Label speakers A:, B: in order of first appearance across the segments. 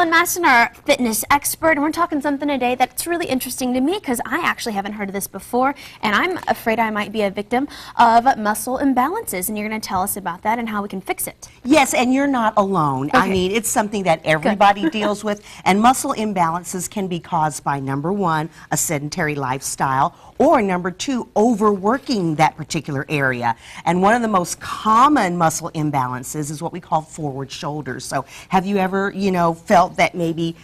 A: Carolyn Mastin, our fitness expert, and we're talking something today that's really interesting to me because I actually haven't heard of this before, and I'm afraid I might be a victim of muscle imbalances, and you're going to tell us about that and how we can fix it.
B: Yes, and you're not alone.
A: Okay.
B: I mean, it's something that everybody deals with, and muscle imbalances can be caused by, number one, a sedentary lifestyle, or number two, overworking that particular area. And one of the most common muscle imbalances is what we call forward shoulders. So have you ever, felt that maybe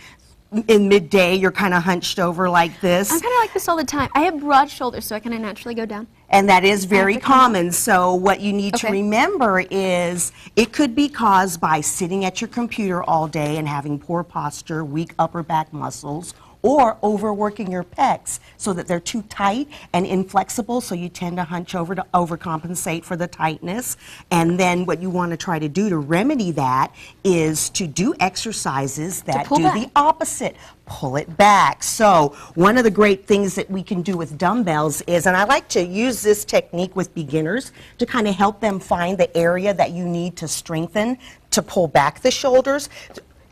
B: in midday you're kind of hunched over like this?
A: I'm kind of like this all the time. I have broad shoulders, so I kind of naturally go down.
B: And that is very common. So what you need to remember is it could be caused by sitting at your computer all day and having poor posture, weak upper back muscles, or overworking your pecs so that they're too tight and inflexible, so you tend to hunch over to overcompensate for the tightness. And then what you want to try to do to remedy that is to do exercises that do the opposite. Pull it back. So one of the great things that we can do with dumbbells is, and I like to use this technique with beginners to kind of help them find the area that you need to strengthen to pull back the shoulders.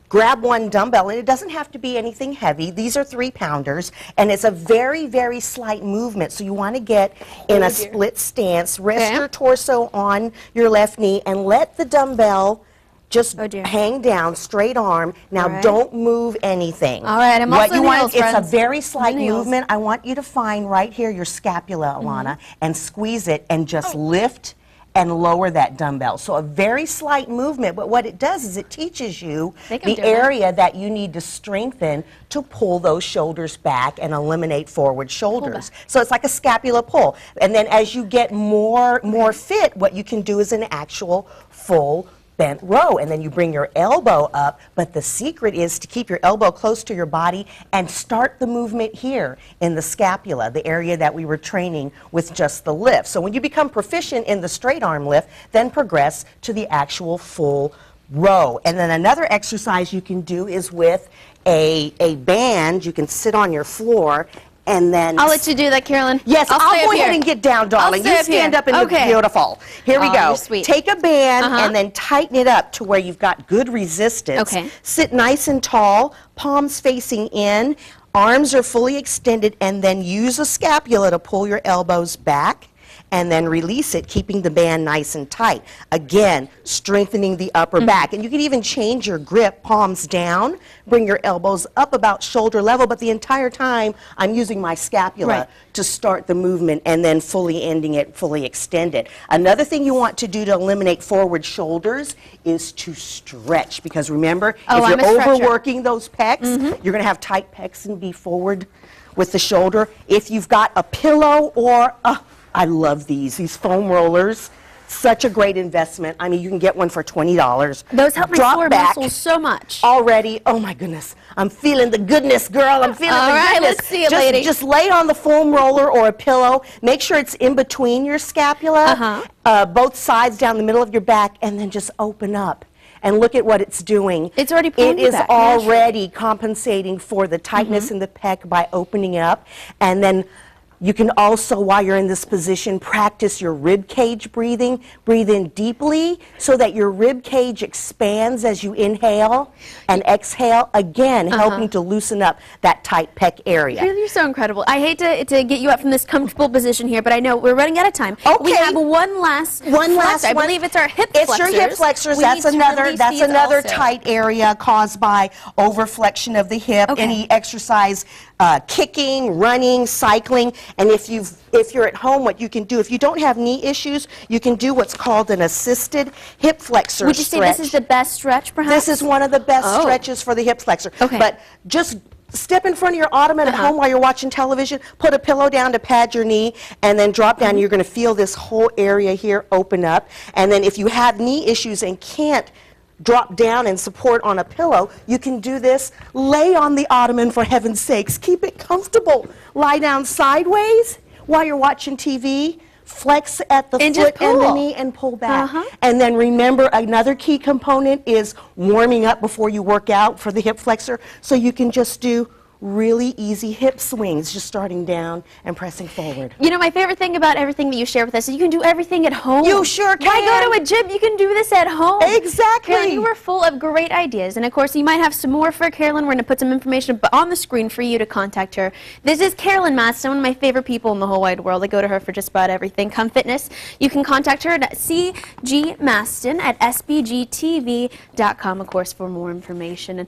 B: Grab one dumbbell, and it doesn't have to be anything heavy. These are 3-pounders, and it's a very, very slight movement. So you want to get in a split stance, rest your torso on your left knee, and let the dumbbell just hang down, straight arm. Now don't move anything.
A: All right, I'm
B: what
A: also
B: you want,
A: friends.
B: it's a very slight movement. I want you to find right here your scapula, Alanna, and squeeze it and just lift and lower that dumbbell. So a very slight movement, but what it does is it teaches you the area that you need to strengthen to pull those shoulders back and eliminate forward shoulders. So it's like a scapula pull. And then as you get more fit, what you can do is an actual full bent row, and then you bring your elbow up, but the secret is to keep your elbow close to your body and start the movement here in the scapula, the area that we were training with just the lift. So when you become proficient in the straight arm lift, then progress to the actual full row. And then another exercise you can do is with a band. You can sit on your floor. And then
A: I'll let you do that, Carolyn.
B: Yes, I'll go ahead and get down, darling. You stand up and look beautiful. Here we go. Take a band and then tighten it up to where you've got good resistance. Sit nice and tall, palms facing in, arms are fully extended, and then use a scapula to pull your elbows back. And then release it, keeping the band nice and tight. Again, strengthening the upper back. And you can even change your grip, palms down, bring your elbows up about shoulder level, but the entire time I'm using my scapula to start the movement and then fully ending it, fully extend it. Another thing you want to do to eliminate forward shoulders is to stretch, because remember, if you're overworking those pecs, you're going to have tight pecs and be forward with the shoulder. If you've got a pillow or I love these foam rollers. Such a great investment. I mean, you can get one for $20.
A: Those help my core muscles so much.
B: Already, oh my goodness. I'm feeling the goodness, girl. I'm feeling the goodness.
A: All right, let's see it, lady.
B: Just lay on the foam roller or a pillow. Make sure it's in between your scapula, both sides down the middle of your back, and then just open up. And look at what it's doing.
A: It's already pulling
B: you back. It is already compensating for the tightness in the pec by opening up. And then you can also, while you're in this position, practice your rib cage breathing. Breathe in deeply so that your rib cage expands as you inhale and exhale, again, helping to loosen up that tight pec area.
A: You're so incredible. I hate to get you up from this comfortable position here, but I know we're running out of time. We have one last I believe it's our hip flexors.
B: It's your hip flexors. That's another tight area caused by overflexion of the hip. Any exercise, kicking, running, cycling. And if you're at home, what you can do, if you don't have knee issues, you can do what's called an assisted hip flexor stretch.
A: Would you say this is the best stretch, perhaps?
B: This is one of the best stretches for the hip flexor. But just step in front of your ottoman at home while you're watching television, put a pillow down to pad your knee, and then drop down. You're going to feel this whole area here open up. And then if you have knee issues and can't drop down and support on a pillow, you can do this. Lay on the ottoman, for heaven's sakes. Keep it comfortable. Lie down sideways while you're watching TV. Flex at the foot and the knee and pull back. And then remember, another key component is warming up before you work out for the hip flexor. So you can just do really easy hip swings, just starting down and pressing forward.
A: You know, my favorite thing about everything that you share with us is you can do everything at home.
B: You sure can.
A: Why go to a gym? You can do this at home.
B: Exactly.
A: Carolyn, you were full of great ideas. And of course, you might have some more for Carolyn. We're going to put some information on the screen for you to contact her. This is Carolyn Mastin, one of my favorite people in the whole wide world. I go to her for just about everything. Come Fitness. You can contact her at cgmastin@sbgtv.com, of course, for more information.